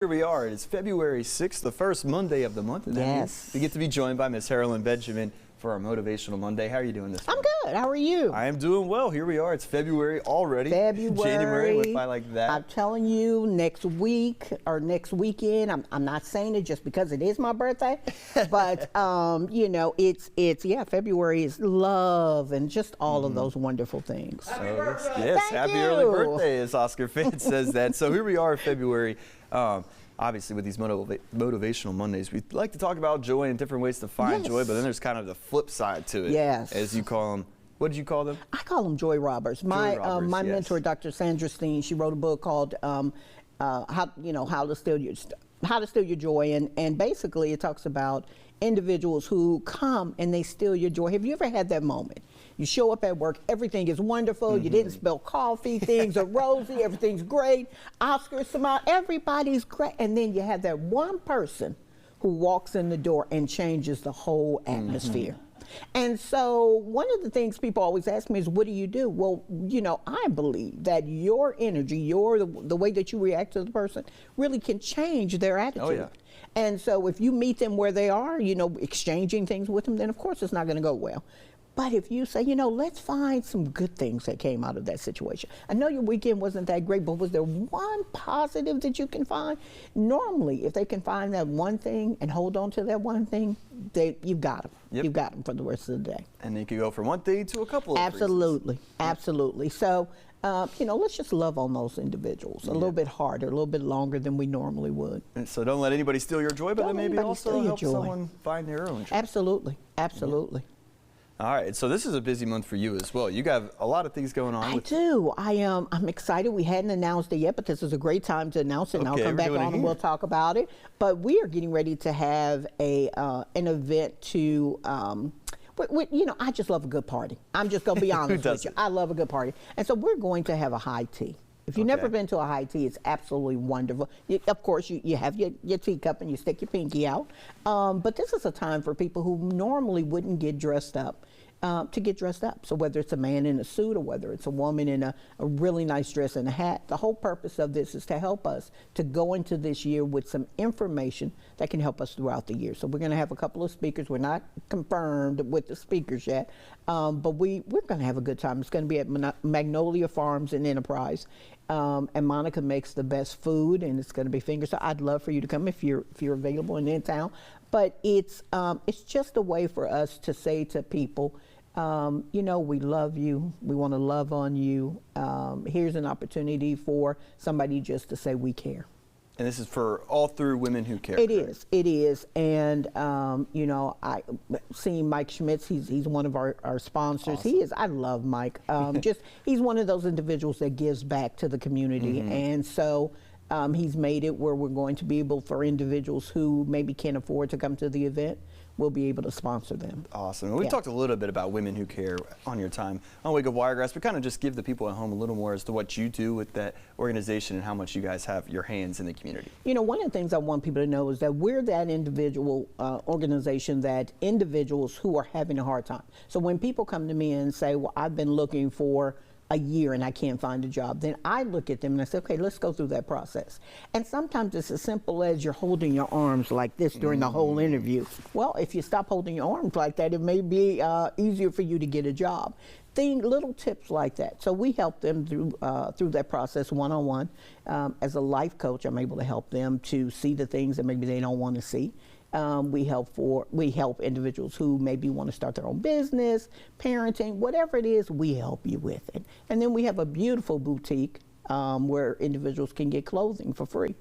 Here we are. It is February 6th, the first Monday of the month. And Yes. we get to be joined by Miss Harolyn Benjamin for our Motivational Monday. How are you doing this I'm morning? good. How are you? I am doing well. Here we are. It's February already. February. January went by like that. I'm telling you, next week or next weekend, I'm not saying it just because it is my birthday, but you know, it's February is love and just all of those wonderful things. Yes, Thank happy you. early birthday, as Oscar Fitz says that. So here we are in February. Obviously, with these Motivational Mondays, we like to talk about joy and different ways to find joy, but then there's kind of the flip side to it. Yes. As you call them. What did you call them? I call them joy robbers. My robbers, yes. mentor, Dr. Sandra Steen, she wrote a book called how to steal your joy, and basically it talks about individuals who come and they steal your joy. Have you ever had that moment? You show up at work, everything is wonderful, you didn't spill coffee, things are rosy, everything's great, Oscar smile, everybody's great, and then you have that one person who walks in the door and changes the whole atmosphere. And so one of the things people always ask me is, what do you do? Well, you know, I believe that your energy, the way that you react to the person really can change their attitude. Oh, yeah. And so if you meet them where they are, you know, exchanging things with them, then of course it's not going to go well. But if you say, you know, let's find some good things that came out of that situation. I know your weekend wasn't that great, but was there one positive that you can find? Normally, if they can find that one thing and hold on to that one thing, you've got them. Yep. You've got them for the rest of the day. And you can go from one thing to a couple of Absolutely, reasons. absolutely. So, you know, let's just love on those individuals a little bit harder, a little bit longer than we normally would. And so don't let anybody steal your joy, but then maybe also help someone find their own joy. Absolutely, absolutely. All right, so this is a busy month for you as well. You got a lot of things going on. I do. I'm excited. We hadn't announced it yet, but this is a great time to announce it. And I'll come back on and we'll talk about it. But we are getting ready to have an event to, you know, I just love a good party. I'm just going to be honest with you. I love a good party. And so we're going to have a high tea. If you've never been to a high tea, it's absolutely wonderful. Of course, you have your teacup and you stick your pinky out. But this is a time for people who normally wouldn't get dressed up to get dressed up. So whether it's a man in a suit or whether it's a woman in a really nice dress and a hat, the whole purpose of this is to help us to go into this year with some information that can help us throughout the year. So we're going to have a couple of speakers. We're not confirmed with the speakers yet, but we're going to have a good time. It's going to be at Magnolia Farms and Enterprise. And Monica makes the best food, and it's going to be fingers. So I'd love for you to come if you're available and in town. But it's just a way for us to say to people, you know, we love you. We want to love on you. Here's an opportunity for somebody just to say we care. And this is for all through Women Who Care. It is. And, you know, I seen Mike Schmitz, he's one of our sponsors. Awesome. I love Mike. He's one of those individuals that gives back to the community. And so he's made it where we're going to be able for individuals who maybe can't afford to come to the event, we'll be able to sponsor them. Awesome. We talked a little bit about Women Who Care on your time on Wake Up Wiregrass, but kind of just give the people at home a little more as to what you do with that organization and how much you guys have your hands in the community. You know, one of the things I want people to know is that we're that individual organization that individuals who are having a hard time. So when people come to me and say, well, I've been looking for a year and I can't find a job, then I look at them and I say, okay, let's go through that process. And sometimes it's as simple as you're holding your arms like this during the whole interview. Well, if you stop holding your arms like that, it may be easier for you to get a job. Little tips like that. So we help them through that process one-on-one. As a life coach, I'm able to help them to see the things that maybe they don't want to see. We help individuals who maybe want to start their own business, parenting, whatever it is, we help you with it. And then we have a beautiful boutique where individuals can get clothing for free.